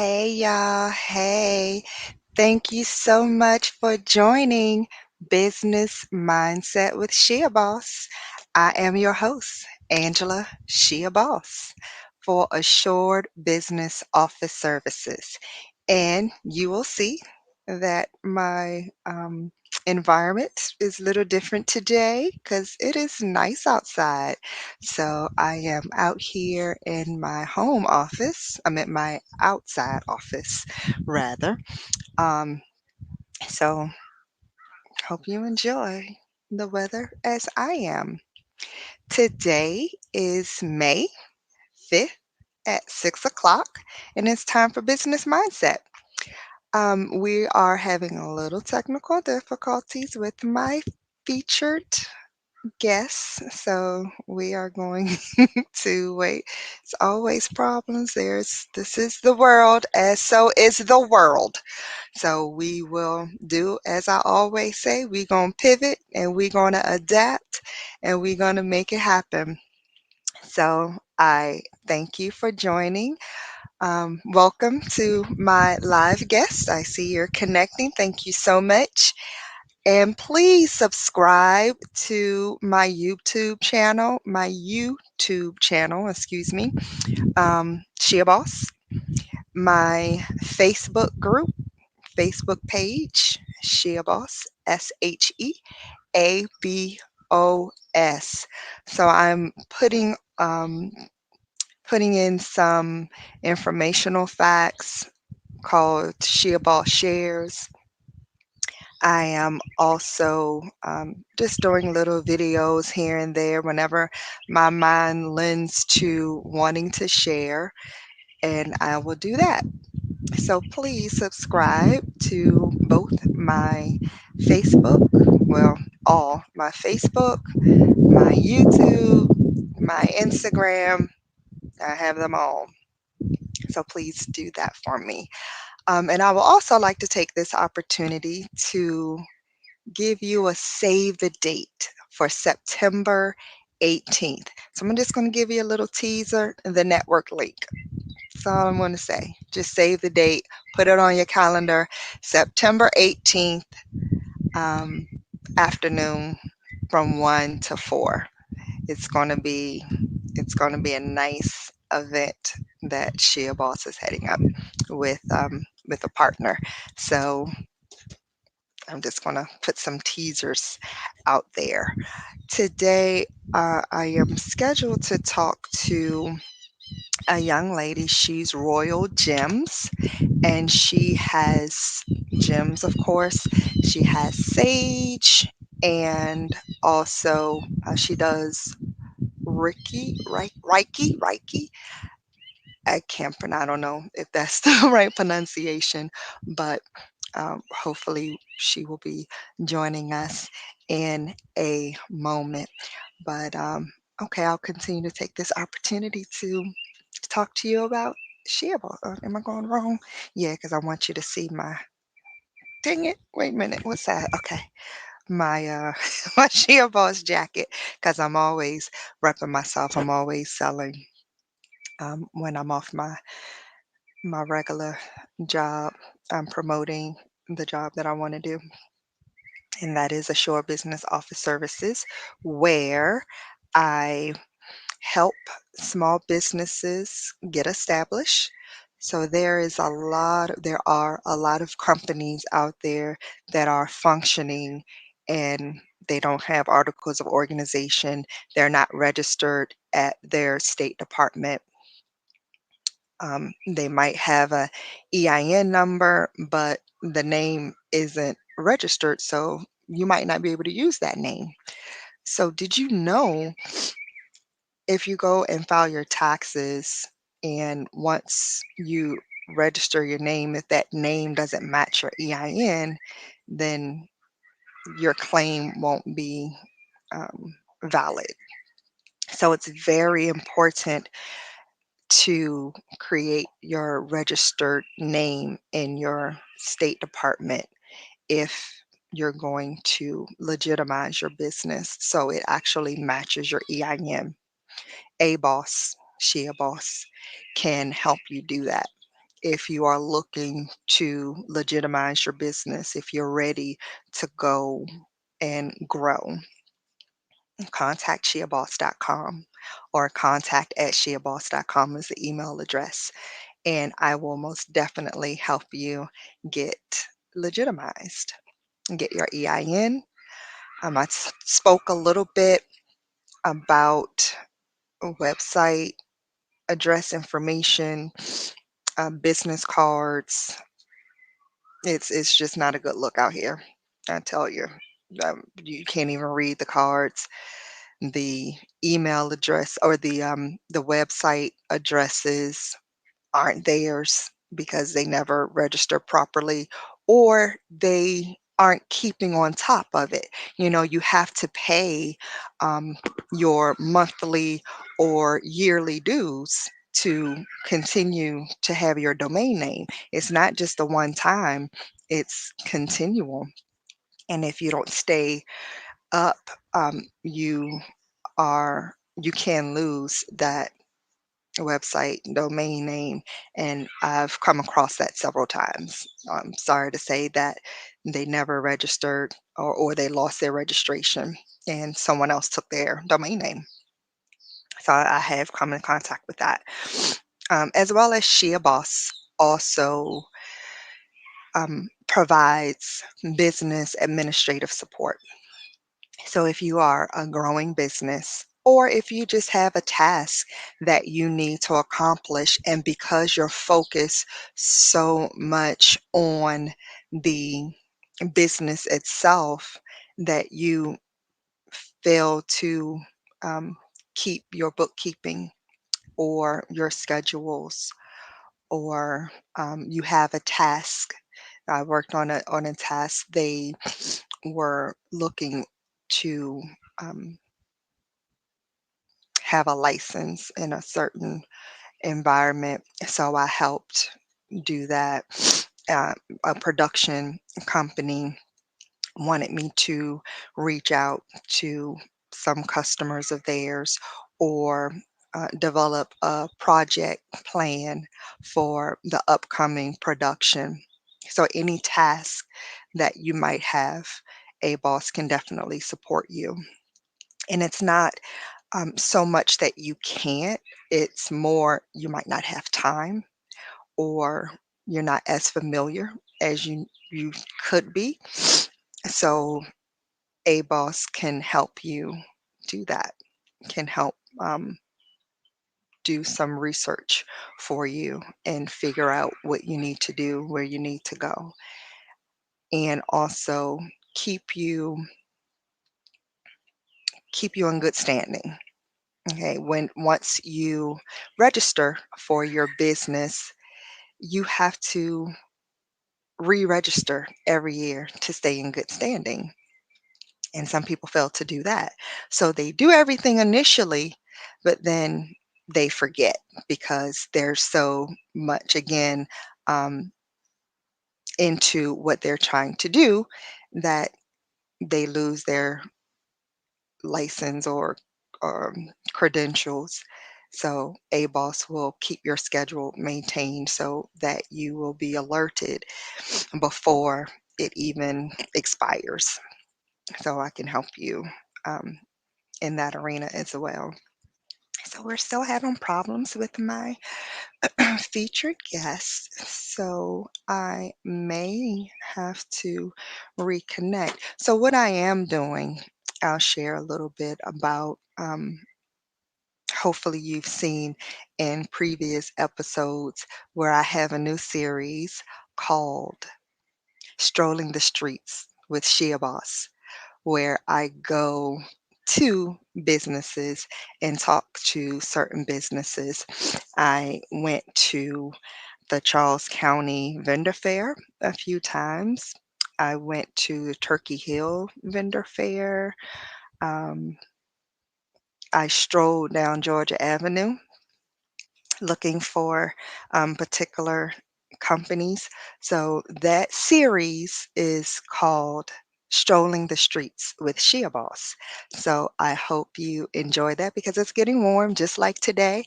Hey y'all. Hey, thank you so much for joining Business Mindset with SheABOS. I am your host, Angela SheABOS, for Assured Business Office Services. And you will see that my environment is a little different today because it is nice outside. So I am out here in my home office. I'm at my outside office, rather. Um, so hope you enjoy the weather as I am. Today is May 5th at 6 o'clock, and it's time for Business Mindset. We are having a little technical difficulties with my featured guests, so we are going to wait. It's always problems. This is the world, as so is the world. So we will do as I always say, we're gonna pivot and we're gonna adapt and we're gonna make it happen. So I thank you for joining. Welcome to my live guest. I see you're connecting. Thank you so much. And please subscribe to my YouTube channel, excuse me, SheABOS, my Facebook page, SheABOS, SheABOS. So I'm putting in some informational facts called SheABOS Shares. I am also just doing little videos here and there whenever my mind lends to wanting to share, and I will do that. So please subscribe to both my Facebook, well, all my Facebook, my YouTube, my Instagram. I have them all. So please do that for me. And I will also like to take this opportunity to give you a save the date for September 18th. So I'm just going to give you a little teaser and the network link. That's all I'm going to say. Just save the date, put it on your calendar, September 18th, um, afternoon from 1 to 4. It's going to be a nice event that SheABOS is heading up with a partner. So I'm just going to put some teasers out there. Today, I am scheduled to talk to a young lady. She's Royal Gems, and she has gems, of course. She has sage, and also she does Reiki. I don't know if that's the right pronunciation, but hopefully she will be joining us in a moment. But okay, I'll continue to take this opportunity to talk to you about SheABOS. Am I going wrong? Yeah, because I want you to see my. Dang it! Wait a minute. What's that? Okay, my my SheABOS jacket. Because I'm always repping myself. I'm always selling when I'm off my regular job. I'm promoting the job that I want to do, and that is Ashore Business Office Services, where I help small businesses get established. So there are a lot of companies out there that are functioning and they don't have articles of organization. They're not registered at their state department. They might have a EIN number, but the name isn't registered, so you might not be able to use that name. So did you know if you go and file your taxes and once you register your name, if that name doesn't match your EIN, then your claim won't be valid. So it's very important to create your registered name in your state department if you're going to legitimize your business so it actually matches your EIN. SheABOS can help you do that. if you are looking to legitimize your business, if you're ready to go and grow, contact SheABOS.com or contact at SheABOS.com is the email address. And I will most definitely help you get legitimized, get your EIN. Spoke a little bit about a website, address information, business cards. It's just not a good look out here. I tell you, you can't even read the cards. The email address or the website addresses aren't theirs because they never register properly or they aren't keeping on top of it. You know, you have to pay um, your monthly or yearly dues to continue to have your domain name. It's not just a one time, it's continual. And if you don't stay up, you can lose that website domain name, and I've come across that several times. I'm sorry to say that they never registered or they lost their registration and someone else took their domain name. So I have come in contact with that. As well as SheABOS also provides business administrative support. So if you are a growing business, or if you just have a task that you need to accomplish, and because you're focused so much on the business itself that you fail to um, keep your bookkeeping or your schedules, or you have a task. I worked on a task. They were looking to um, have a license in a certain environment, so I helped do that. Uh, a production company wanted me to reach out to some customers of theirs or develop a project plan for the upcoming production. So, any task that you might have, a boss can definitely support you. And it's not so much that you can't, it's more you might not have time or you're not as familiar as you could be. So a boss can help you do that, can help do some research for you and figure out what you need to do, where you need to go, and also keep you keep you in good standing. Okay, when once you register for your business, you have to re-register every year to stay in good standing. And some people fail to do that. So they do everything initially, but then they forget because they're so much, again, um, into what they're trying to do that they lose their license or credentials. So ABOS will keep your schedule maintained so that you will be alerted before it even expires. So I can help you um, in that arena as well. So we're still having problems with my featured guest. So I may have to reconnect. So what I am doing, I'll share a little bit about. Hopefully, you've seen in previous episodes where I have a new series called Strolling the Streets with SheABOS, where I go to businesses and talk to certain businesses. I went to the Charles County Vendor Fair a few times. I went to Turkey Hill Vendor Fair. Um, I strolled down Georgia Avenue looking for particular companies. So that series is called Strolling the Streets with SheABOS. So I hope you enjoy that because it's getting warm just like today.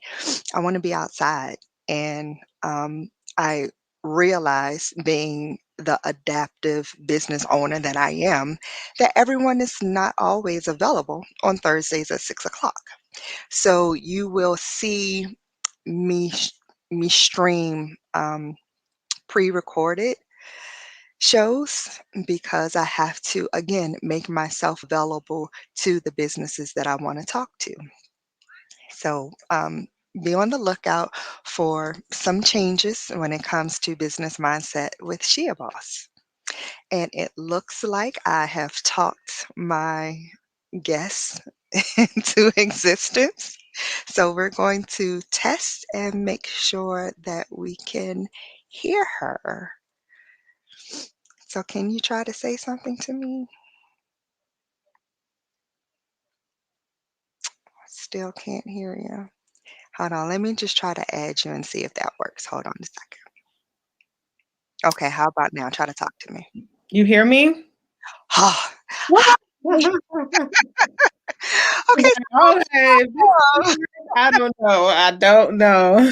I want to be outside and I realized, being the adaptive business owner that I am, that everyone is not always available on Thursdays at 6 o'clock. So you will see me me stream pre-recorded shows because I have to, again, make myself available to the businesses that I want to talk to. So be on the lookout for some changes when it comes to business mindset with SheABOS. And it looks like I have talked my guests into existence. So we're going to test and make sure that we can hear her. So can you try to say something to me? Still can't hear you. Hold on, let me just try to add you and see if that works. Hold on a second. Okay, how about now? Try to talk to me. You hear me? Okay, Okay. I don't know. I don't know.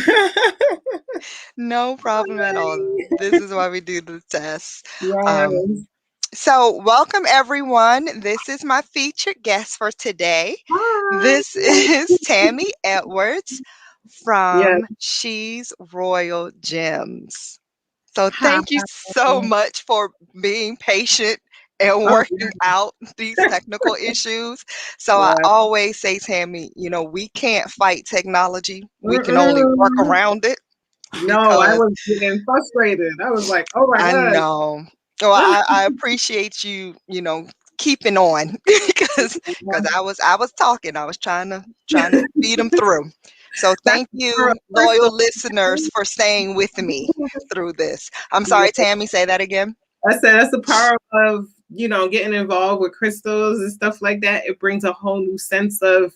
no problem at all. This is why we do the test. Um, Yes. so welcome everyone. This is my featured guest for today. Hi. This is Tammy Edwards Yes. from She's Royal Gems. So Hi. thank you so much for being patient and Oh, working out these technical issues. So I yeah. always say, Tammy, we can't fight technology. We can only work Mm-mm. around it No, I because was getting frustrated. I was like, oh my I God. know. Well, I appreciate you, keeping on because I was talking. I was trying to feed them through. So That's thank the power you, of loyal crystals. listeners, for staying with me through this. I'm Yeah. sorry, Tammy, say that again. I said that's the power of, getting involved with crystals and stuff like that. It brings a whole new sense of,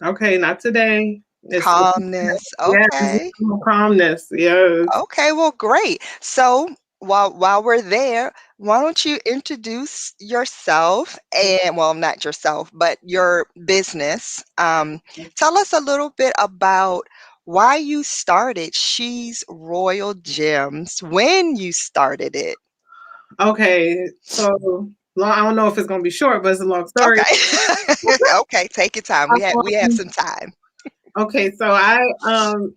okay, not today. It's Calmness. yeah, Okay. calmness. Yes. Okay, well, great. So while we're there, why don't you introduce yourself and, well, not yourself, but your business. Tell us a little bit about why you started She's Royal Gems, when you started it. Okay. So I don't know if it's gonna be short, but it's a long story. Okay. Okay, take your time. We have Um, some time. okay, so I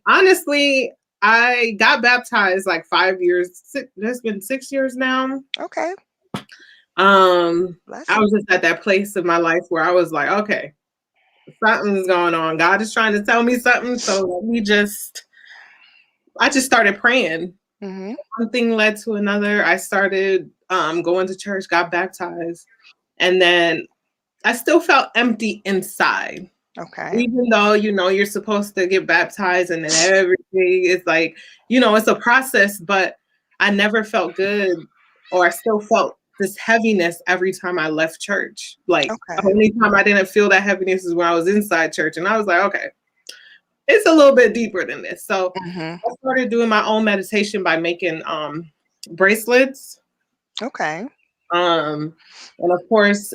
honestly I got baptized like 5 years. That's been 6 years now. Okay. I Blessing. was just at that place in my life where I was like, okay, something's going on. God is trying to tell me something. So I just started praying. Mm-hmm. One thing led to another. I started going to church, got baptized, and then I still felt empty inside. Okay. Even though you're supposed to get baptized and then everything is like, it's a process, but I never felt good, or I still felt this heaviness every time I left church. Like the Okay. only time I didn't feel that heaviness is when I was inside church, and I was like, okay, it's a little bit deeper than this. So Mm-hmm. I started doing my own meditation by making bracelets. Okay. Um, and of course,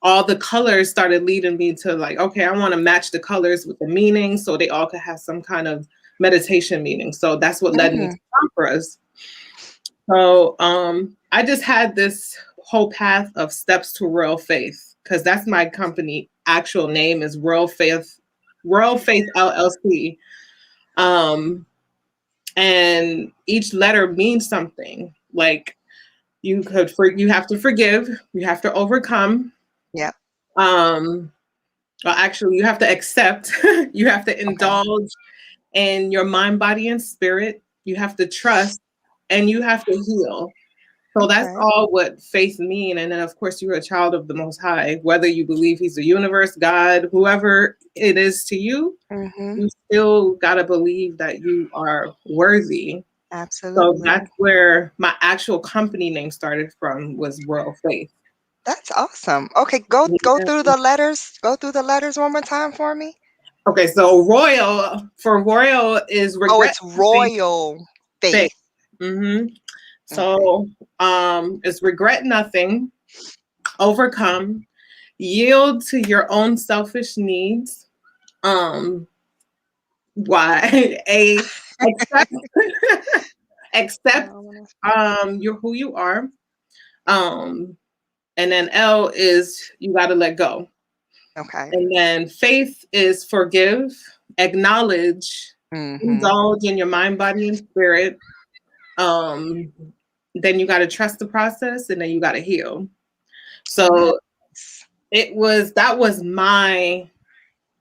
all the colors started leading me to like, okay, I want to match the colors with the meaning so they all could have some kind of meditation meaning. So that's what led me Mm-hmm. to chakras. So I just had this whole path of steps to Royal Faith, because that's my company actual name is Royal Faith LLC. Um, and each letter means something. Like you have to forgive, you have to overcome. Yep. Um, well, actually, you have to accept, you have to Okay. indulge in your mind, body, and spirit. You have to trust, and you have to heal. So that's Okay. all what faith mean. And then, of course, you're a child of the Most High. Whether you believe He's the universe, God, whoever it is to you, Mm-hmm. you still gotta believe that you are worthy. So Absolutely. that's where my actual company name started from, was Royal Faith. That's awesome. Okay, go Yeah. through the letters. Go through the letters one more time for me. Okay, so royal is Oh, regret, it's Royal faith. Faith. Mm-hmm. Okay. So it's regret nothing, overcome, yield to your own selfish needs. Um, why a accept accept you're who you are. And then L is you got to let go. Okay. And then faith is forgive, acknowledge, Mm-hmm. indulge in your mind, body, and spirit. Um, then you got to trust the process, and then you got to heal. So Nice. that was my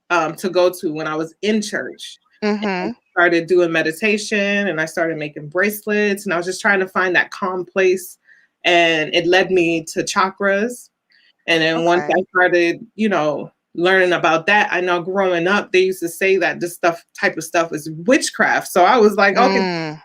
to go to when I was in church. And I Mm-hmm. started doing meditation, and I started making bracelets, and I was just trying to find that calm place. And it led me to chakras. And then once Okay. I started, learning about that, I know growing up, they used to say that this type of stuff is witchcraft. So I was like, okay, Mm.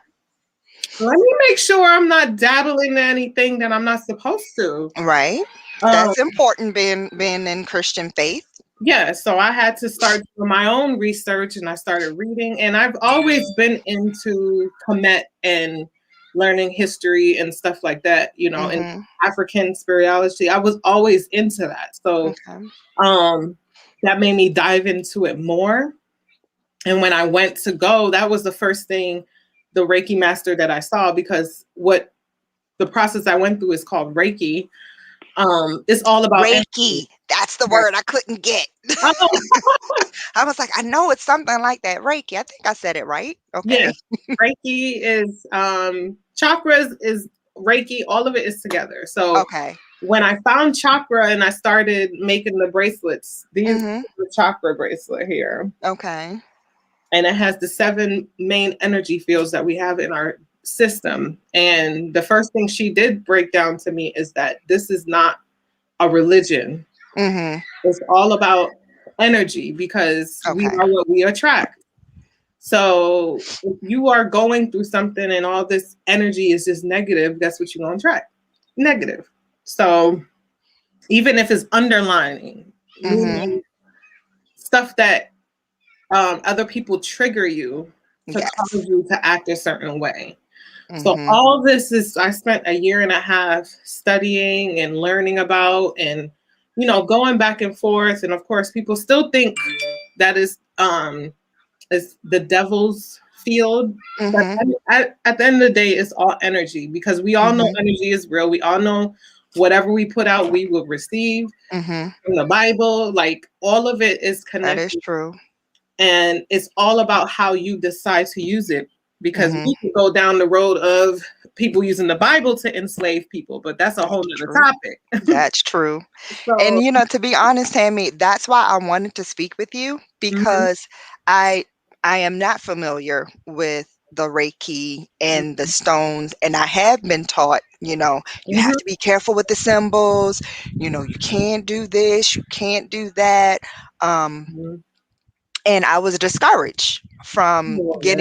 let me make sure I'm not dabbling in anything that I'm not supposed to. Right. Um, That's important being in Christian faith. yeah, so I had to start doing my own research, and I started reading. And I've always been into Kemet and learning history and stuff like that, and Mm-hmm. African spirituality. I was always into that. So Okay. um, that made me dive into it more. And when I went to go, that was the first thing, the Reiki master that I saw, because what the process I went through is called Reiki. It's all about energy. Reiki. That's the word I couldn't get. I was like, I know it's something like that. Reiki. I think I said it right. Yes, Okay. Reiki is chakras is Reiki. All of it is together. So Okay. when I found chakra and I started making the bracelets, these Mm-hmm. the chakra bracelet here, Okay. and it has the 7 main energy fields that we have in our system. And the first thing she did break down to me is that this is not a religion. Mm-hmm. It's all about energy, because we Okay. are what we attract. So if you are going through something and all this energy is just negative, that's what you're going to attract. Negative. So even if it's underlining, Mm-hmm. meaning stuff that other people trigger you to Yes. cause you to act a certain way. So Mm-hmm. all this is, I spent a year and a half studying and learning about, and going back and forth. And of course, people still think that is the devil's field. But Mm-hmm. at the end of the day, it's all energy, because we all know Mm-hmm. energy is real. We all know whatever we put out, we will receive Mm-hmm. from the Bible. Like all of it is That is connected, true. and it's all about how you decide to use it. Because Mm-hmm. we can go down the road of people using the Bible to enslave people, but that's a whole That's nother true. topic. That's true. And So, to be honest, Tammy, that's why I wanted to speak with you mhm, because I I am not familiar with the Reiki and the stones, and I have been taught, you have mhm, to be careful with the symbols, you can't do this, you can't do that. Um, mhm. and I was discouraged from Oh, yeah.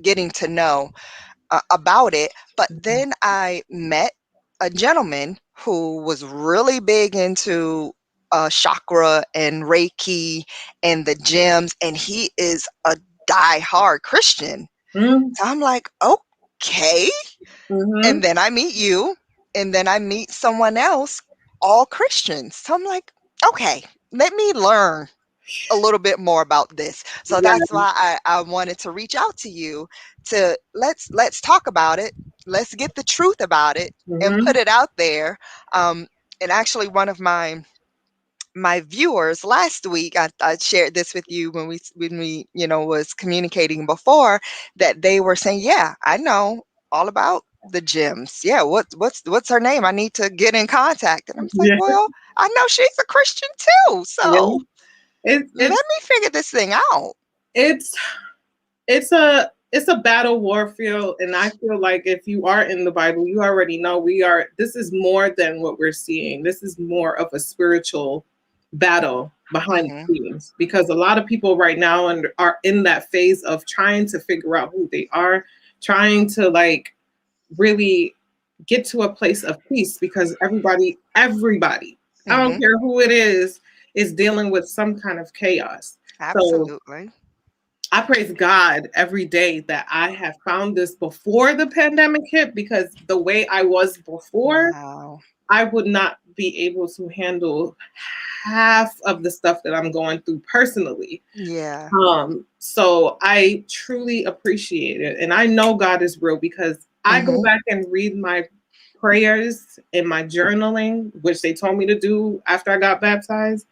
getting to know about it. But then I met a gentleman who was really big into chakra and Reiki and the gems, and he is a die-hard Christian. Mhm, So I'm like, okay. And mhm. then I meet you, and then I meet someone else, all Christians. So I'm like, okay, let me learn a little bit more about this. So that's Yeah. why I wanted to reach out to you to let's talk about it. Let's get the truth about it and put Mhm. it out there. Um, and actually, one of my viewers last week, I shared this with you when we was communicating before, that they were saying, yeah, I know all about the gyms. Yeah, what's her name? I need to get in contact. And I'm like, Yeah. well, I know she's a Christian too, Yeah. so It, let it's me figure this thing out. it's it's a battle warfare, and I feel like if you are in the Bible, you already know this is more than what we're seeing. This is more of a spiritual battle behind Mhm. the scenes, because a lot of people right now are in that phase of trying to figure out who they are, trying to like really get to a place of peace, because everybody, I don't Mhm. care who it is dealing with some kind of chaos. So Absolutely. I praise God every day that I have found this before the pandemic hit, because the way I was before, Wow. I would not be able to handle half of the stuff that I'm going through personally. Yeah. So I truly appreciate it. And I know God is real, because I go Mhm. back and read my prayers in my journaling, which they told me to do after I got baptized,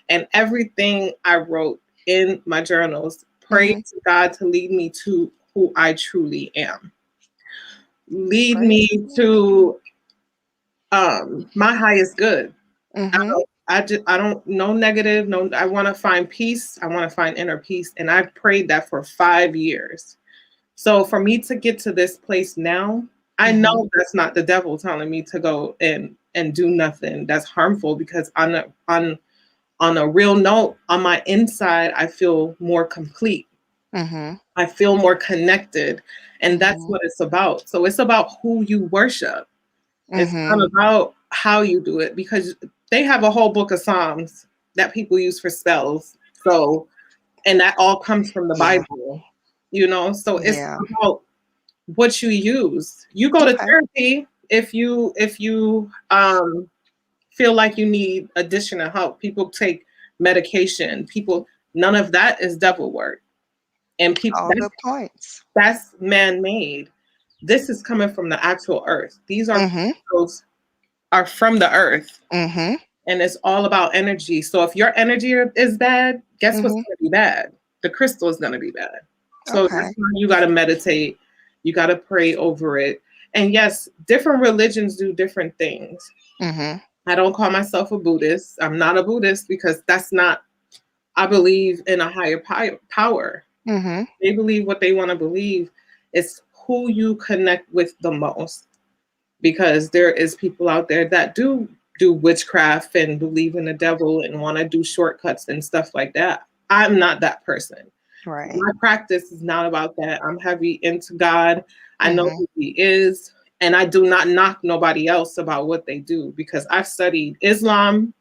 and everything I wrote in my journals, pray Mhm. to God to lead me to who I truly am. Lead me Praise the Lord. to my highest good. Mhm. I don't no negative, no I want to find peace. I want to find inner peace. And I've prayed that for 5 years. So for me to get to this place now, I Mhm. know that's not the devil telling me to go and do nothing that's harmful, because on a real note, on my inside, I feel more complete. Mhm. I feel more connected. And that's Mhm. what it's about. So it's about who you worship. It's not Mhm. about how you do it, because they have a whole book of Psalms that people use for spells. So, and that all comes from the Yeah. Bible, you know? So it's Yeah. about what you use. You go to Okay. therapy if you feel like you need additional help. People take medication. People, none of that is devil work. And people All good points. that's man made. This is coming from the actual earth. These are Mhm. crystals are from the earth, Mhm. and it's all about energy. So if your energy is bad, guess what's Mhm. going to be bad? The crystal is going to be bad. So that's Okay. why you got to meditate. You got to pray over it. And yes, different religions do different things. Mhm. I don't call myself a Buddhist. I'm not a Buddhist because that's not, I believe in a higher power. Mhm. They believe what they want to believe. It's who you connect with the most, because there is people out there that do witchcraft and believe in the devil and want to do shortcuts and stuff like that. I'm not that person. Right. My practice is not about that. I'm heavy into God. I know Mhm. who he is, and I do not knock nobody else about what they do, because I've studied Islam,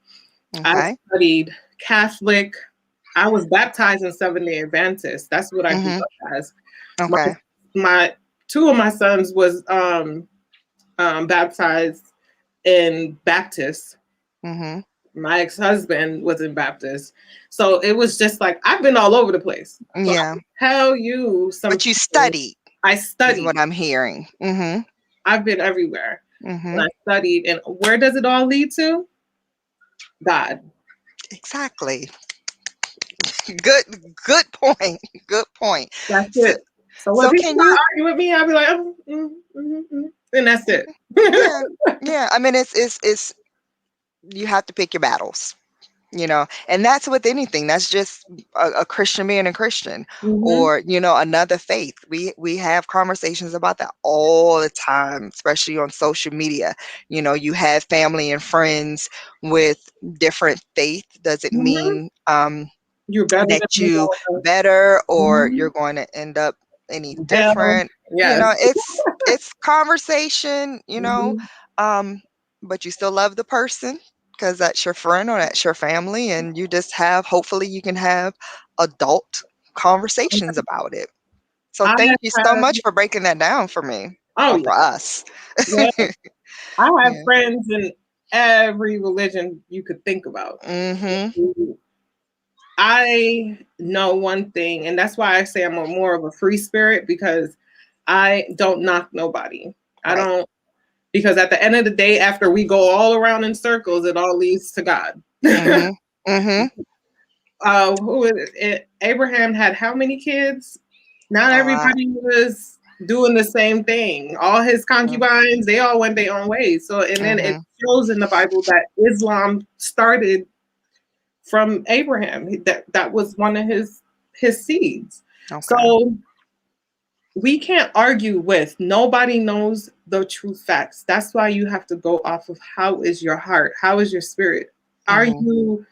I've Okay. studied Catholic, I was baptized in Seventh-day Adventist. That's what I grew Mhm. up as. My Okay. my two of my sons was baptized in Baptist. Mhm. My ex-husband was in Baptist. So it was just like I've been all over the place. So I Yeah. can tell you some But you people. studied, I is studied. what I'm hearing. Mhm. I've been everywhere. And Mhm. I studied. And where does it all lead to? God. Exactly. Good point. Good point. That's So, it. So when so people can you argue with me, I'll be like, oh, and that's it. yeah. Yeah. I mean it's you have to pick your battles. And that's with anything. That's just a Christian being a Christian, Mm-hmm. or another faith. We have conversations about that all the time, especially on social media. You have family and friends with different faith. Does it Mm-hmm. mean You're better than that me. you better, or Mm-hmm. you're going to end up any Hell, different? yes. It's conversation, Mm-hmm. um, but you still love the person because that's your friend or that's your family, and you just have, hopefully you can have adult conversations about it. So I thank you so have, much for breaking that down for me, oh or yeah, for us. yeah. I have Yeah. friends in every religion you could think about. Mhm. I know one thing, and that's why I say I'm more of a free spirit, because I don't knock nobody. I Right. don't, because at the end of the day, after we go all around in circles, it all leads to God. Mhm. Mhm. Who is it? Abraham had how many kids? Not A lot. everybody was doing the same thing. All his concubines, they all went their own way. So, and then it Mhm. shows in the Bible that Islam started from Abraham. That was one of his seeds. Okay. So we can't argue with, nobody knows the true facts. That's why you have to go off of how is your heart, how is your spirit. Are Mhm. you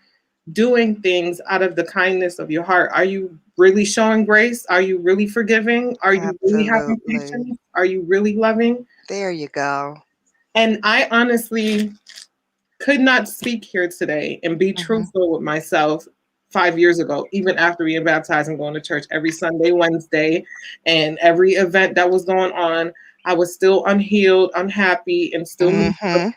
doing things out of the kindness of your heart? Are you really showing grace? Are you really forgiving? Are you really having Absolutely. patience? Are you really loving? There you go. And I honestly could not speak here today and be Mhm. truthful with myself 5 years ago, even after being baptized and going to church every Sunday, Wednesday, and every event that was going on. I was still unhealed, unhappy, and still Mhm.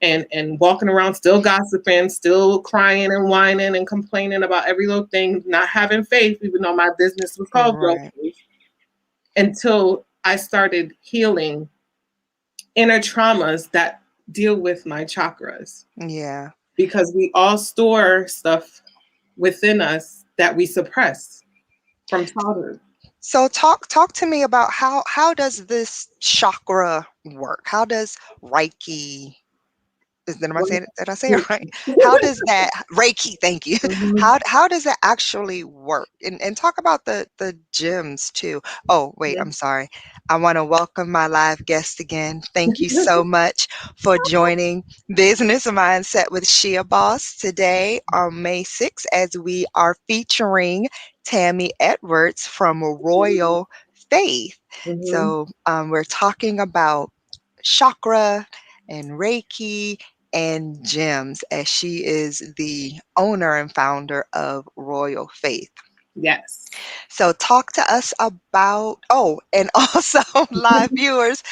and walking around still gossiping, still crying and whining and complaining about every little thing, not having faith, even though my business was called Real Right. Faith, until I started healing inner traumas that deal with my chakras, Yeah. because we all store stuff within us that we suppress from childhood. So talk to me about how does this chakra work? How does Reiki did I say it right? How does that Reiki, thank you. Mhm. How does it actually work? And talk about the gems too. Oh, wait, I'm sorry. I want to welcome my live guest again. Thank you so much for joining Business Mindset with SheABOS today on May 6th as we are featuring Tammy Edwards from Royal Faith. Mhm. So we're talking about chakra and Reiki and gems, as she is the owner and founder of Royal Faith. Yes. So talk to us about, oh, and also live viewers,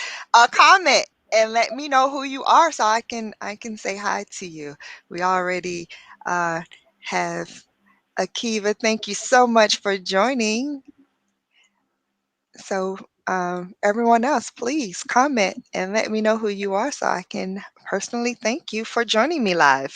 comment and let me know who you are so I can say hi to you. We already uh, have Akiva. Thank you so much for joining. So everyone else, please comment and let me know who you are so I can personally thank you for joining me live.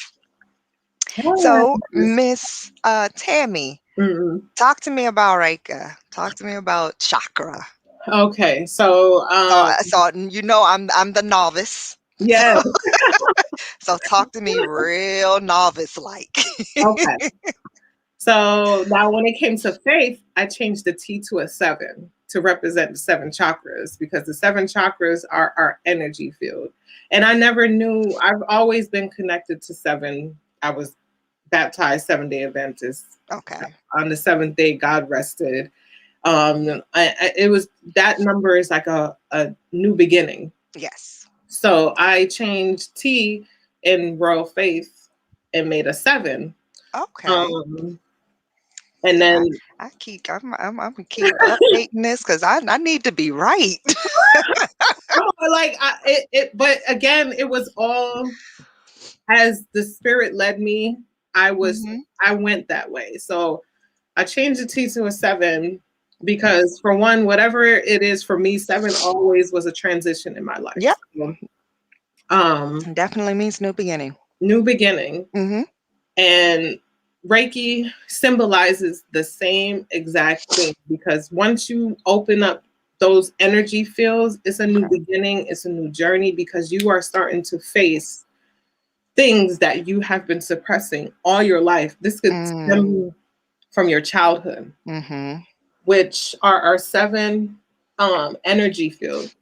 So, Yes. Miss Tammy, Mm-mm. talk to me about Reiki. Talk to me about chakra. Okay, so So you know I'm the novice. So yeah, so talk to me real novice like. okay. So now when it came to faith, I changed the T to a 7 to represent the 7 chakras, because the 7 chakras are our energy field. And I never knew, I've always been connected to 7. I was baptized Seventh-day Adventist. Okay. On the seventh day, God rested. It was, that number is like a new beginning. Yes. So I changed T in Royal Faith and made a 7. Okay. Um, and See, then I'm gonna keep updating this because I need to be right. like but again, it was all as the spirit led me. I was Hmm. I went that way. So I changed the T to a 7 because, for one, whatever it is for me, 7 always was a transition in my life. Yep. So, um, Definitely means new beginning. new beginning. Hmm. And Reiki symbolizes the same exact thing, because once you open up those energy fields, it's a new Okay. beginning, it's a new journey, because you are starting to face things that you have been suppressing all your life. This could Mm. stem from your childhood, Hmm. which are our 7 energy field.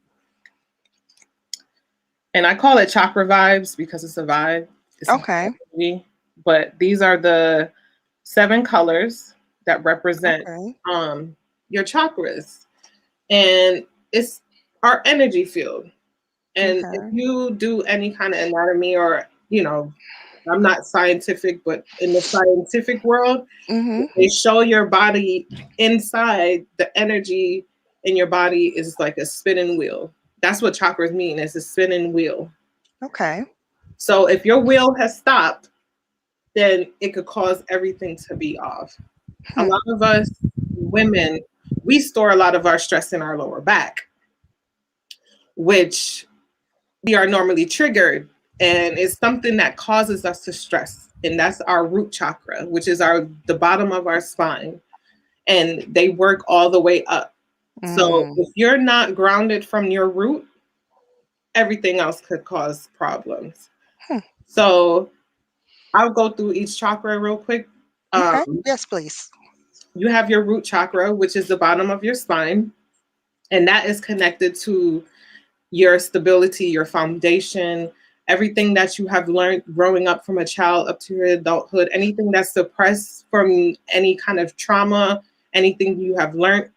And I call it chakra vibes because it's a vibe, it's an Okay. energy. But these are the 7 colors that represent Okay. um, your chakras, and it's our energy field. And if Okay. you do any kind of anatomy, or I'm not scientific, but in the scientific world, Hmm. they show your body inside. The energy in your body is like a spinning wheel. That's what chakras mean. It's a spinning wheel. Okay. So if your wheel has stopped, then it could cause everything to be off. A Hmm. lot of us women, we store a lot of our stress in our lower back, which we are normally triggered, and it's something that causes us to stress. And that's our root chakra, which is the bottom of our spine. And they work all the way up. So Mm. if you're not grounded from your root, everything else could cause problems. Hmm. So I'll go through each chakra real quick. Okay. Um, Yes, please. you have your root chakra, which is the bottom of your spine, and that is connected to your stability, your foundation, everything that you have learned growing up from a child up to your adulthood, anything that's suppressed from any kind of trauma, anything you have learned,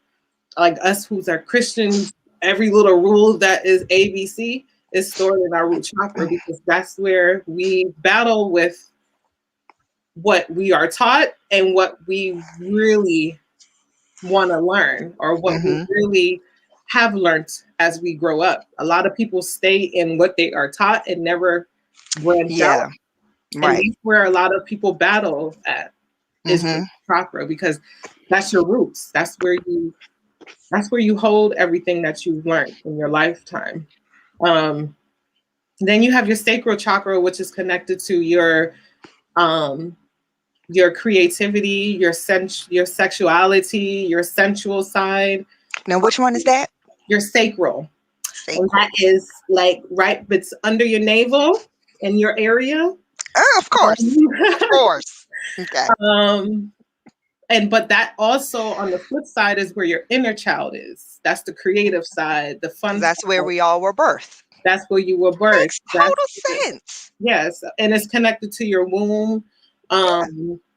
like us who's are Christians, every little rule that is ABC is stored in our root chakra, because that's where we battle with what we are taught and what we really want to learn, or what we Hmm. really have learned as we grow up. A lot of people stay in what they are taught and never branch Yeah. out. And Right. that's where a lot of people battle at, is your Hmm. chakra, because that's your roots. That's where you hold everything that you've learned in your lifetime. Um, then you have your sacral chakra, which is connected to um, your creativity, your sexuality, your sensual side, Now, which one is that? your sacral. And Sacral. that is like right, it's under your navel in your area. Oh, of course. Of course. Okay. um, and but that also on the flip side is where your inner child is. That's the creative side, the fun That's where side. we all were birthed. That's where you were birthed. Makes That's total sense. yes, and it's connected to your womb. Yeah.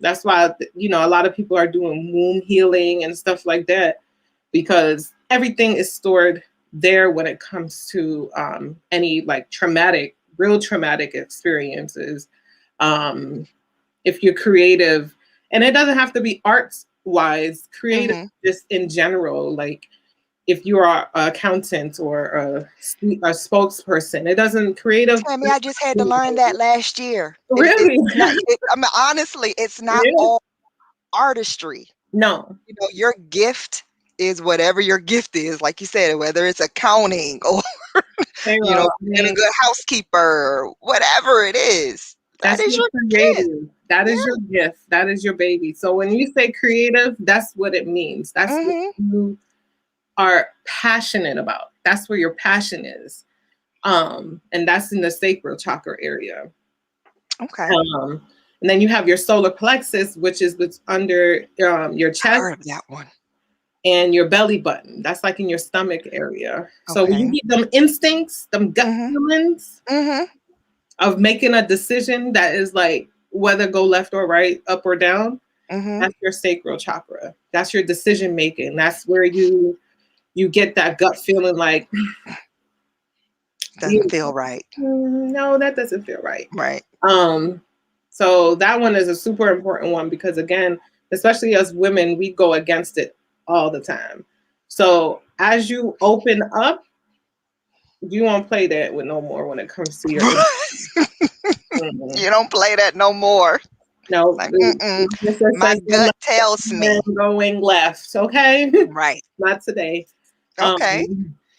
That's why a lot of people are doing womb healing and stuff like that, because everything is stored there when it comes to any like real traumatic experiences. Um, if you're creative, and it doesn't have to be arts wise, creative Hmm. just in general, like if you are an accountant or a spokesperson, it doesn't creative. Tammy, I just had to learn that last year. Really? It's not. I mean, honestly, it's not Yeah. all artistry. No. You know, your gift is whatever your gift is. Like you said, whether it's accounting or Payroll. I being a mean, good housekeeper, or whatever it is. That that's is your your gift. creative. That is Yeah. your gift. That is your baby. So when you say creative, that's what it means. That's what Hmm. you are passionate about. That's where your passion is. And that's in the sacral chakra area. Okay. Um, and then you have your solar plexus, which is what's under your I've chest heard of that one. and your belly button. That's like in your stomach area. So when you Okay. get them instincts, them gut Mhm. feelings Mhm. of making a decision that is like whether go left or right, up or down, Mhm. that's your sacral chakra. That's your decision making. That's where you get that gut feeling like Doesn't you feel right. no, that doesn't feel right. Right. Um, so that one is a super important one because again, especially as women, we go against it all the time. So as you open up, you won't play that with no more when it comes to your You don't play that no more. no, Like, the sister my says you're gut tells me. not going left, okay? Right. Not today. Okay.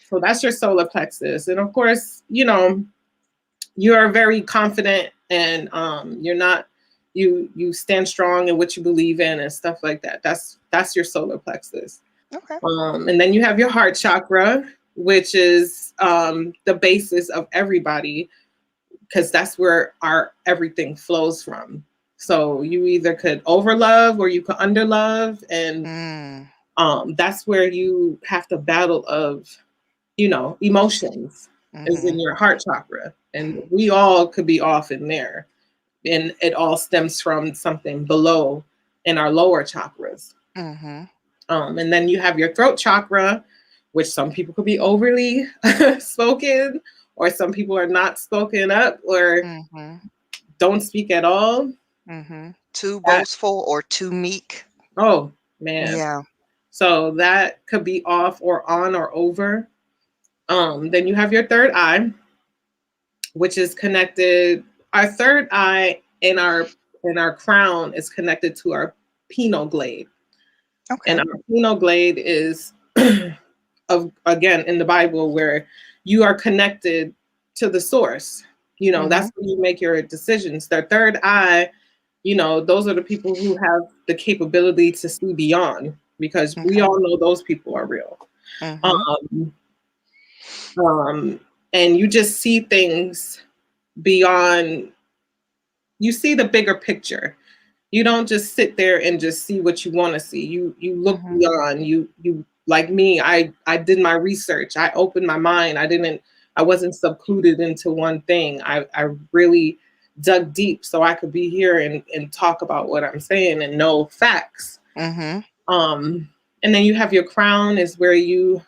So that's your solar plexus. And of course, you are very confident and you're not you stand strong in what you believe in and stuff like that. That's your solar plexus. Okay. And then you have your heart chakra, which is the basis of everybody because that's where our everything flows from. So you either could overlove or you could underlove, and Mm. that's where you have to battle of, emotions is in Mhm. your heart chakra, and we all could be off in there, and it all stems from something below in our lower chakras. Mhm. And then you have your throat chakra, which some people could be overly spoken, or some people are not spoken up, or Mhm. don't speak at all. Mhm. Too That, boastful or too meek. oh man. Yeah. So that could be off or on or over. Then you have your third eye, which is connected. Our third eye in our crown is connected to our pineal glade. And Okay. our pineal glade is of again in the Bible where you are connected to the source. Mhm. That's when you make your decisions. Their third eye, those are the people who have the capability to see beyond because we Okay. all know those people are real. Mhm. Um, um, and you just see things beyond, you see the bigger picture. You don't just sit there and just see what you want to see. You look Mhm. beyond. You like me, I did my research. I opened my mind. I wasn't secluded into one thing. I really dug deep so I could be here and talk about what I'm saying and know facts. Mhm. Um and then you have your crown is where you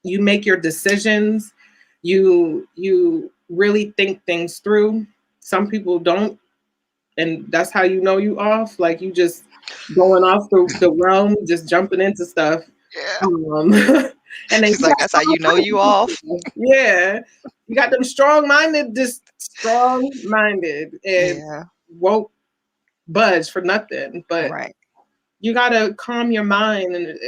make your decisions. You really think things through. Some people don't, and that's how you know you off. Like you just going off the realm, just jumping into stuff. Yeah. Um, and then She's you like, that's how you know you got off. yeah, you got them strong minded, just strong minded, and Yeah. won't budge for nothing. But Right. you gotta calm your mind. And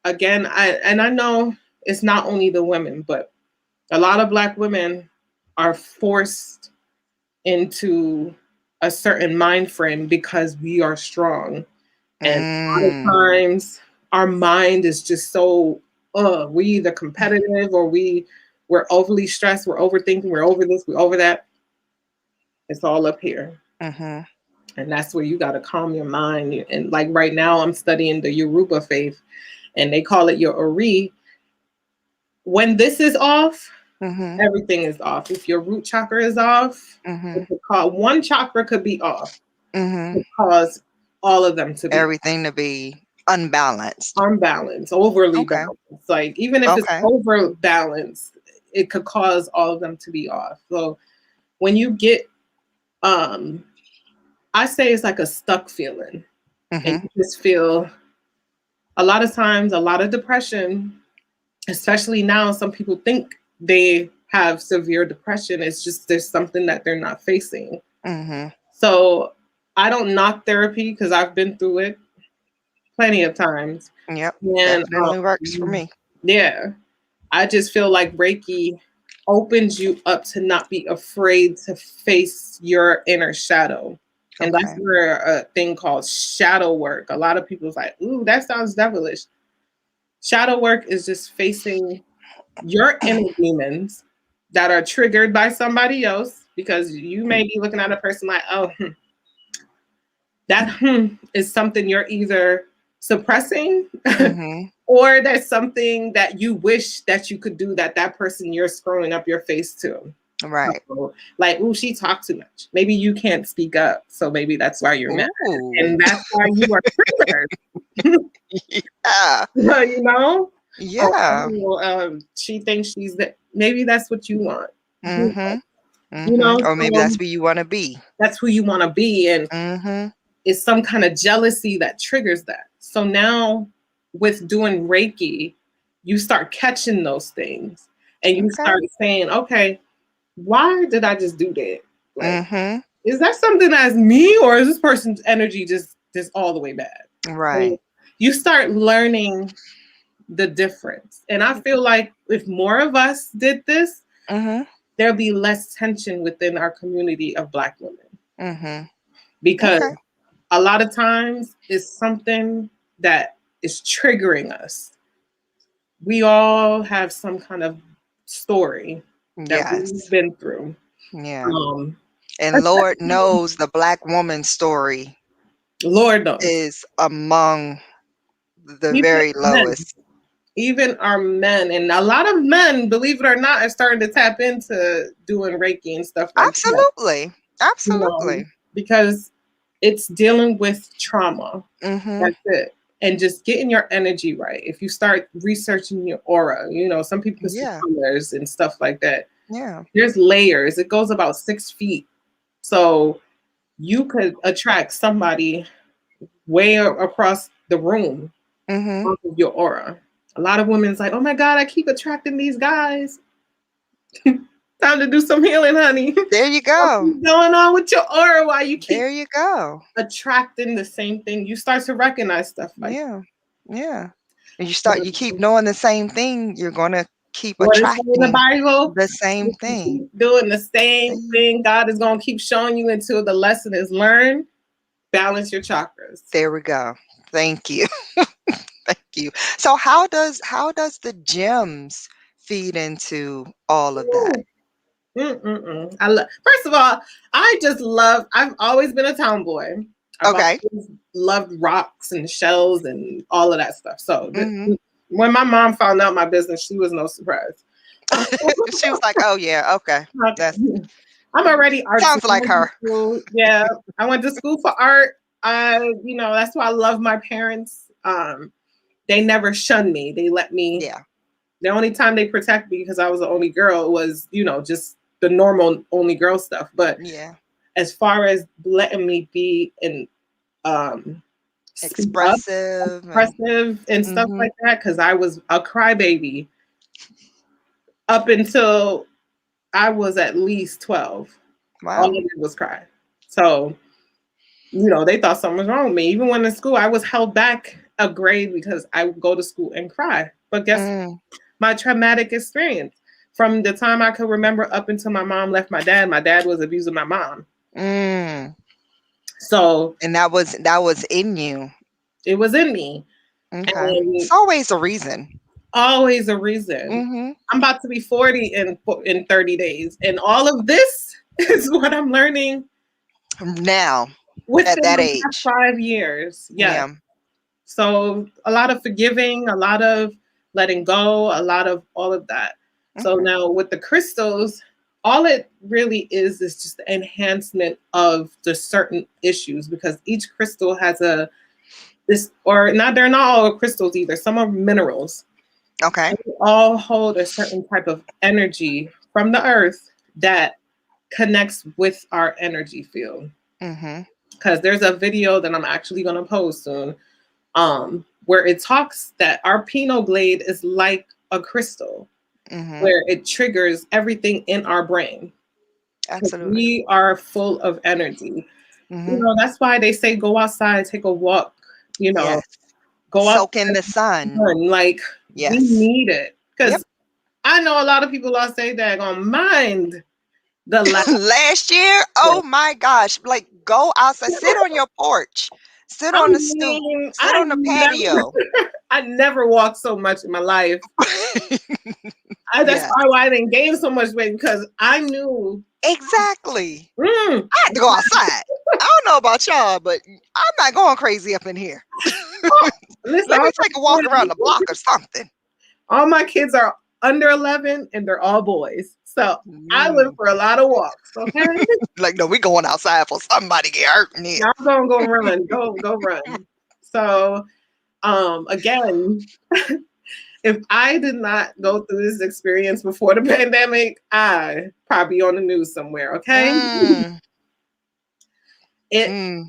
again, I know it's not only the women, but A lot of Black women are forced into a certain mind frame because we are strong. And a lot of Mm. times our mind is just so, we either competitive or we're overly stressed, we're overthinking, we're over this, we're over that. It's all up here. Mm-hmm. And that's where you got to calm your mind. And like right now, I'm studying the Yoruba faith, and they call it your Ori. When this is off, Mm-hmm. everything is off. If your root chakra is off, Mm-hmm. it could cause one chakra could be off. Mm-hmm. It could cause all of them to be Everything to be unbalanced. unbalanced, overly Okay. balanced. Like even if it's Okay. over balanced, it could cause all of them to be off. So when you get, um, I say it's like a stuck feeling, and Mm-hmm. you just feel a lot of times a lot of depression, especially now. Some people think they have severe depression. It's just there's something that they're not facing. Mm-hmm. So I don't knock therapy because I've been through it plenty of times. Yep. And Definitely works for me. yeah, I just feel like Reiki opens you up to not be afraid to face your inner shadow. And that's Okay. where a thing called shadow work. A lot of people's like, ooh, that sounds devilish. Shadow work is just facing your inner demons that are triggered by somebody else, because you may be looking at a person like, oh, that is something you're either suppressing Mm-hmm. or there's something that you wish that you could do that that person you're scrolling up your face to. Right. So, like, ooh, she talked too much. Maybe you can't speak up, so maybe that's why you're mad, Ooh. and that's why you are triggered. Yeah. You know, Yeah. she thinks she's that. Maybe that's what you want. You Mm-hmm. know, Mm-hmm. Or maybe so that's where you want to be. that's who you want to be, and Mm-hmm. it's some kind of jealousy that triggers that. So now, with doing Reiki, you start catching those things, and you Okay. start saying, okay, why did I just do that? Like, Mm-hmm. is that something that's me, or is this person's energy just all the way bad? Right. So you start learning the difference. And I feel like if more of us did this, Mm-hmm. there'll be less tension within our community of Black women. Mm-hmm. Because Okay. a lot of times it's something that is triggering us. We all have some kind of story that we've Yes. been through. Yeah. Um, And Lord knows the Black woman's story Lord knows. is among the Even very men, lowest. even our men, and a lot of men, believe it or not, are starting to tap into doing Reiki and stuff like that. Absolutely. You know, Absolutely. because it's dealing with trauma. Mm-hmm. That's it. And just getting your energy right. If you start researching your aura, some people see Yeah. colors and stuff like that. Yeah. There's layers. It goes about 6 feet. So you could attract somebody way across the room Mm-hmm. off of your aura. A lot of women's like, oh my God, I keep attracting these guys. Time to do some healing, honey. There you go. What's going on with your aura? Why you keep There you go. attracting the same thing? You start to recognize stuff like Yeah. Yeah. And you keep that. knowing the same thing, you're gonna keep What is in the attracting Bible? the same If you thing. keep doing the same See? thing, God is going to keep showing you until the lesson is learned. Balance your chakras. There we go. Thank you. Thank you. So how does the gems feed into all of that? Ooh. I love. First of all, I just love. I've always been a tomboy. I've Okay. always loved rocks and shells and all of that stuff. So Mhm. when my mom found out my business, she was no surprise. She was like, "Oh yeah, okay. That's I'm already artsy. sounds like her." Yeah, I went to school for art. That's why I love my parents. They never shunned me. They let me. Yeah. The only time they protect me because I was the only girl was, just the normal only girl stuff. But Yeah. as far as letting me be and speak up, Expressive and expressive and stuff mhm. like that, because I was a crybaby up until I was at least 12. All I Wow. did was cry. So, they thought something was wrong with me. Even when in school, I was held back a grade because I would go to school and cry. But guess Mm. my traumatic experience. from the time I could remember up until my mom left my dad was abusing my mom. Mm. So And that was in you. it was in me. Okay. It's And always a reason. always a reason. Hmm. I'm about to be 40 in 30 days. And all of this is what I'm learning Now, at within that the last age. 5 years. Yes. Yeah. So a lot of forgiving, a lot of letting go, a lot of all of that. So Okay. now with the crystals, all it really is just the enhancement of the certain issues, because each crystal has a this or not, they're not all crystals either. Some are minerals. Okay. And they all hold a certain type of energy from the earth that connects with our energy field. Hmm. Because there's a video that I'm actually going to post soon, where it talks that our pineal gland is like a crystal, Hmm. where it triggers everything in our brain. Because Absolutely. we are full of energy. Hmm. That's why they say go outside, take a walk, you know, Yes. go outside, Soak in the sun. run. Like, we Yes. need it. Yep. Because I know a lot of people are say that gonna mind the last. Last year, oh my gosh, like go outside, sit on your porch, sit I on the stoop, mean, sit on the patio. I never walked so much in my life. That's Yes, probably why I didn't gain so much weight, because I knew. exactly. Mm, I had to go outside. I don't know about y'all, but I'm not going crazy up in here. listen, Let me take a walk around the block or something. all my kids are under 11 and they're all boys. So I live Mm. for a lot of walks. Okay. Like, no, we going outside for somebody get hurt in here. Y'all gonna go run. Go run. So again, if I did not go through this experience before the pandemic, I probably on the news somewhere. Okay. Mm, It mm.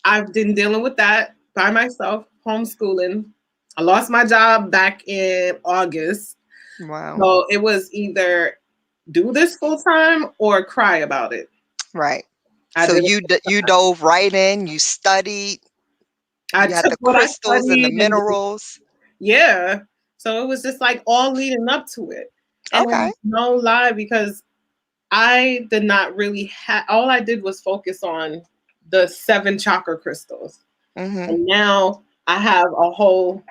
I've been dealing with that by myself, homeschooling. I lost my job back in August. Wow. So it was either do this full time or cry about it. Right. I So did. you dove right in, you studied, I you had took the what I crystals and the studied, and minerals. yeah. So it was just like all leading up to it. And Okay. no lie, because I did not really have, all I did was focus on the 7 chakra crystals. Mhm. And now I have a whole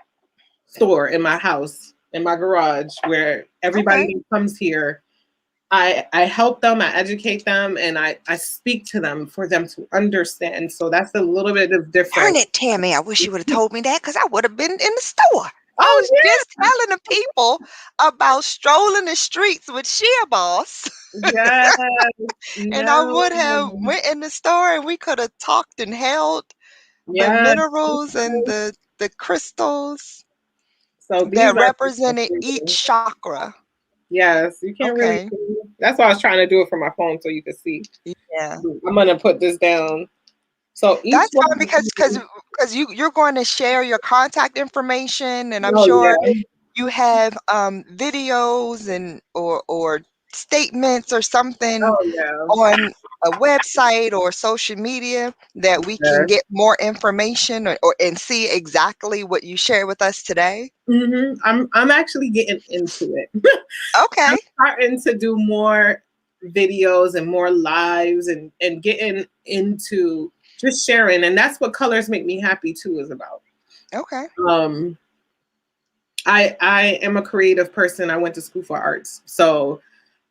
store in my house, in my garage, where everybody Okay. that comes here, I help them, I educate them, and I speak to them for them to understand. So that's a little bit of Darn different. it, Tammy. I wish you would have told me that because I would have been in the store. I Oh was just telling the people about strolling the streets with SheABOS, yeah, yes, and I no, would have went in the store and we could have talked and held the yes. minerals and the crystals So these that are represented each chakra. yes, you can't really Okay. see. That's why I was trying to do it from my phone so you can see. Yeah. I'm gonna put this down. So each That's one fine of because you're going to share your contact information, and I'm oh sure yeah, you have videos and or statements or something oh yeah. on a website or social media that we can Yes. get more information or and see exactly what you shared with us today. I'm actually getting into it. Okay. I'm starting to do more videos and more lives, and getting into just sharing, and that's what colors make me happy too is about. Okay. Um, I am a creative person. I went to school for arts, so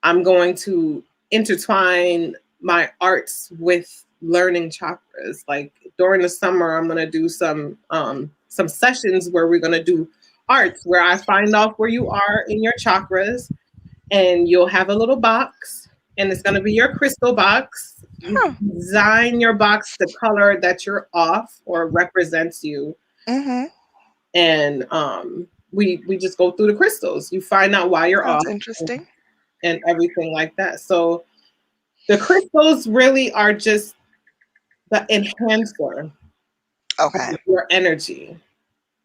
I'm going to intertwine my arts with learning chakras. Like during the summer, I'm gonna do some sessions where we're gonna do arts, where I find out where you are in your chakras, and you'll have a little box, and it's gonna be your crystal box. You Huh. design your box the color that you're off or represents you, Mm-hmm. and we just go through the crystals. You find out why you're Sounds off interesting. and everything like that. So the crystals really are just the enhancer of Okay. your energy.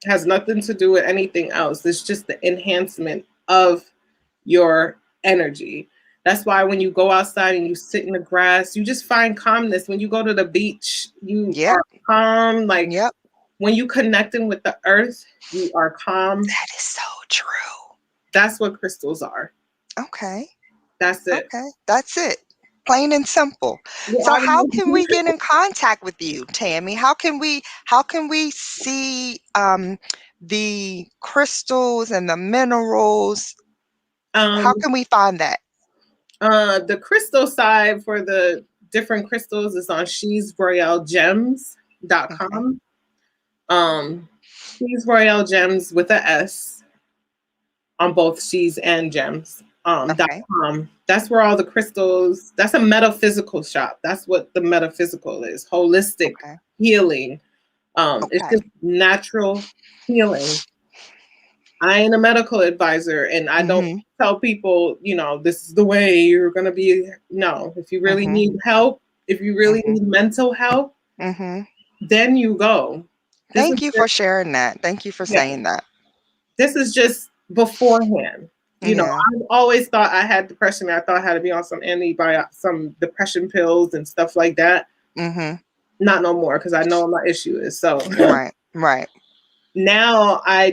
It has nothing to do with anything else. It's just the enhancement of your energy. That's why when you go outside and you sit in the grass, you just find calmness. When you go to the beach, you Yep. are calm. Like Yep. when you connecting with the earth, you are calm. That is so true. That's what crystals are. Okay. That's it. Okay. That's it. Plain and simple. You So how can we automatically- get in contact with you, Tammy? How can we see the crystals and the minerals? How um can we find that? the crystal side for the different crystals is on Okay. She'sRoyaleGems.com. She's Royale Gems with a S on both She's and Gems. Okay. .com. That's where all the crystals. That's a metaphysical shop. That's what the metaphysical is. Holistic Okay. healing. It's Okay. just natural healing. I ain't a medical advisor, and I don't Mhm. tell people, this is the way you're gonna be. No, if you really Mhm. need help, if you really Mhm. need mental help, Mhm. then you go. This is Thank you for just, sharing that. Thank you for yeah, saying that. this is just beforehand. Yeah. I've always thought I had depression. I thought I had to be on some some depression pills and stuff like that. Mhm. Not no more, because I know what my issue is. So Right. Right. now I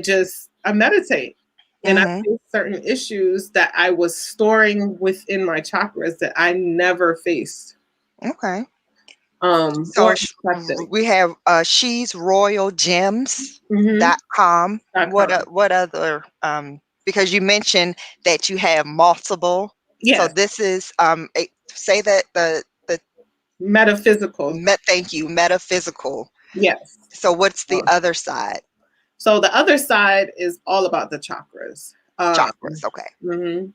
meditate, and I Mhm. face certain issues that I was storing within my chakras that I never faced, Okay. So or accepted. we have she's royal gems Mm-hmm. dot com. What .com. what other because you mentioned that you have multiple. So Yes, this is say that the metaphysical. thank you, metaphysical. Yes. So what's the Um, other side? so the other side is all about the chakras. Chakras. Okay. And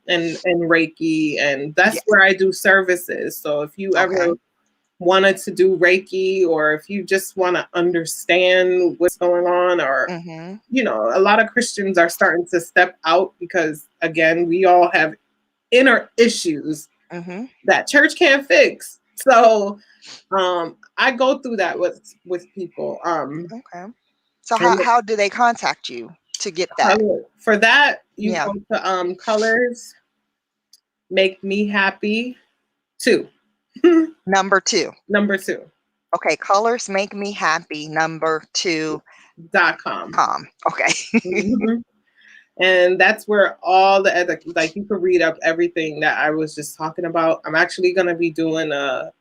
Reiki, and that's Yes. where I do services. So if you ever Okay. wanted to do Reiki, or if you just want to understand what's going on, or Mhm. a lot of Christians are starting to step out because, again, we all have inner issues Mhm. that church can't fix. So I go through that with people. Okay. So And how do they contact you to get that? for that, you Yeah. go to colors make me happy too. Number 2. Number 2. Okay, colors make me happy. Number 2 .com. com. Okay. Mhm. And that's where all the other, like, you could read up everything that I was just talking about. I'm actually going to be doing a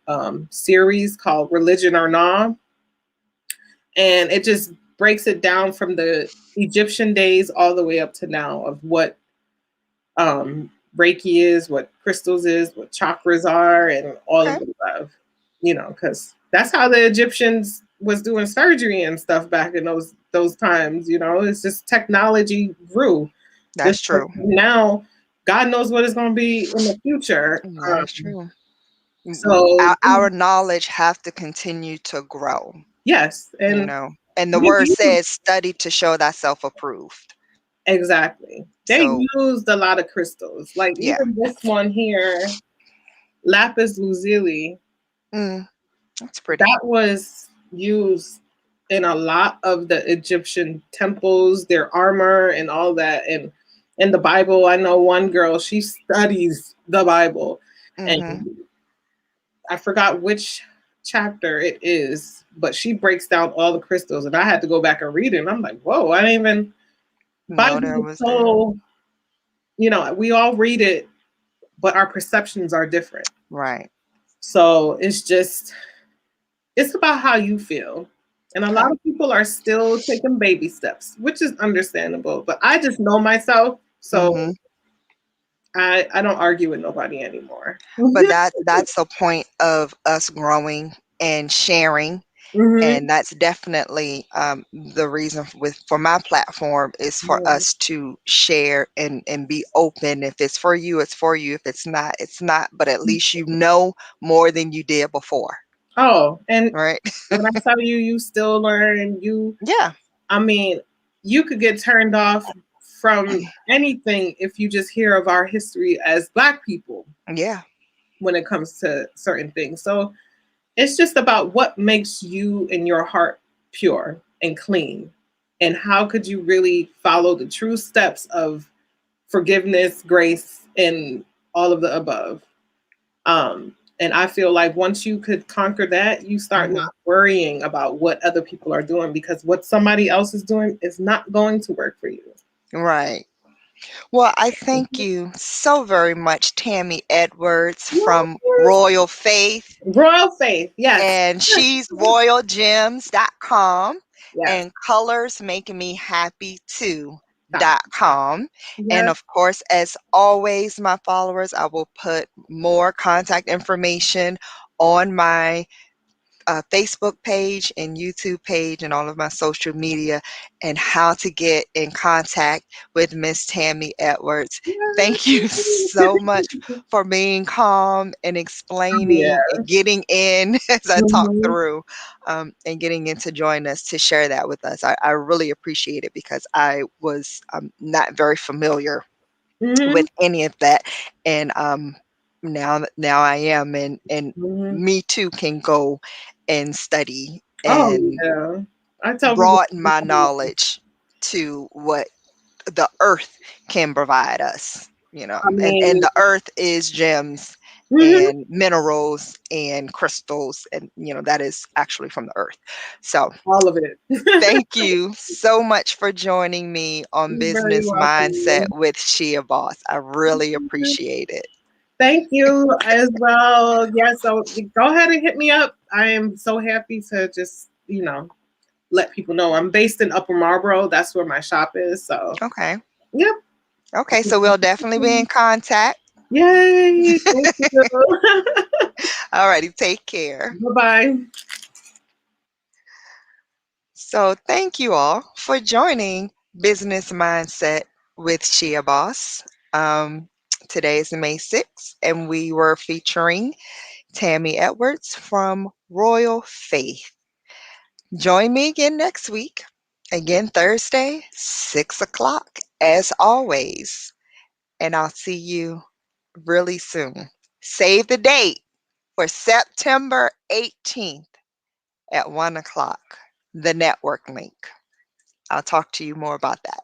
series called Religion or Nah, and it just breaks it down from the Egyptian days all the way up to now of what Reiki is, what crystals is, what chakras are, and all of Okay. the above. Because that's how the Egyptians was doing surgery and stuff back in those times. It's just technology grew. This That's true. now, God knows what it's going to be in the future. That is true. So Our knowledge have to continue to grow, yes, you and know. And the we word use says, "Study to show thyself approved." exactly. They So, used a lot of crystals, like yeah. even this one here, lapis lazuli. Mm, that's pretty. That was used in a lot of the Egyptian temples, their armor and all that. And in the Bible, I know one girl, she studies the Bible, and Mhm. I forgot which chapter it is, but she breaks down all the crystals, and I had to go back and read it. And I'm like, whoa, I didn't even. No, Bible there is was there. so, we all read it, but our perceptions are different. Right. So it's about how you feel. And a lot Okay. of people are still taking baby steps, which is understandable. But I just know myself, so Mhm. I don't argue with nobody anymore. But that's the point of us growing and sharing. Hmm. And that's definitely the reason for my platform is for us to share and be open. If it's for you, it's for you. If it's not, it's not. But at least you know more than you did before, Oh, and right? when I tell you, you still learn. Yeah. I mean, you could get turned off from anything if you just hear of our history as Black people Yeah. when it comes to certain things. So it's just about what makes you and your heart pure and clean. And how could you really follow the true steps of forgiveness, grace, and all of the above? And I feel like once you could conquer that, you start Hmm. not worrying about what other people are doing, because what somebody else is doing is not going to work for you. Right. Well, I thank you so very much, Tammy Edwards from Yes. Royal Faith, Royal Faith. Yes. and she's royalgems.com Yes. and colors making me happy too Stop. dot com. And Yes. of course, as always, my followers, I will put more contact information on my Facebook page and YouTube page and all of my social media, and how to get in contact with Miss Tammy Edwards. Thank you so much for being calm and explaining Yeah. and getting in as I talk Mhm. through, and getting in to join us to share that with us. I really appreciate it because I was not very familiar with Mhm. any of that, and now I am, and Mhm. me too can go and study Oh and yeah. I tell people. broaden my knowledge to what the earth can provide us, I and mean. the earth is gems Mhm. and minerals and crystals, and that is actually from the earth. So All of it. thank you so much for joining me on You're very Business Mindset welcome. with SheABOS. I really appreciate it. Thank you as well. Yeah, so go ahead and hit me up. I am so happy to just, let people know I'm based in Upper Marlboro. That's where my shop is. So, Okay. yep. Okay, so we'll definitely be in contact. Yay. Thank you. Alrighty, take care. Bye bye. So thank you all for joining Business Mindset with SheABOS. Today is May 6th, and we were featuring Tammy Edwards from Royal Faith. Join me again next week, again Thursday, 6 o'clock, as always, and I'll see you really soon. Save the date for September 18th at 1 o'clock, the network link. I'll talk to you more about that.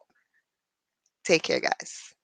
Take care, guys.